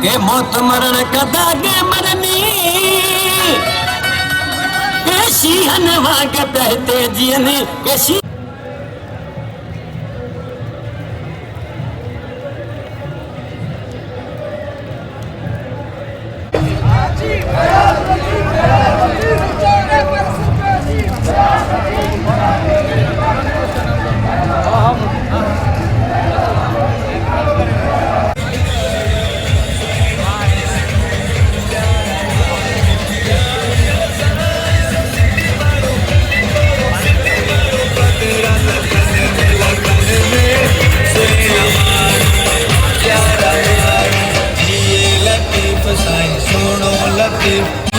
के मौत मरण कदागे मरनी के शीहन वाग बहते जियने के शी लतीफ साईं सोनो लतीफ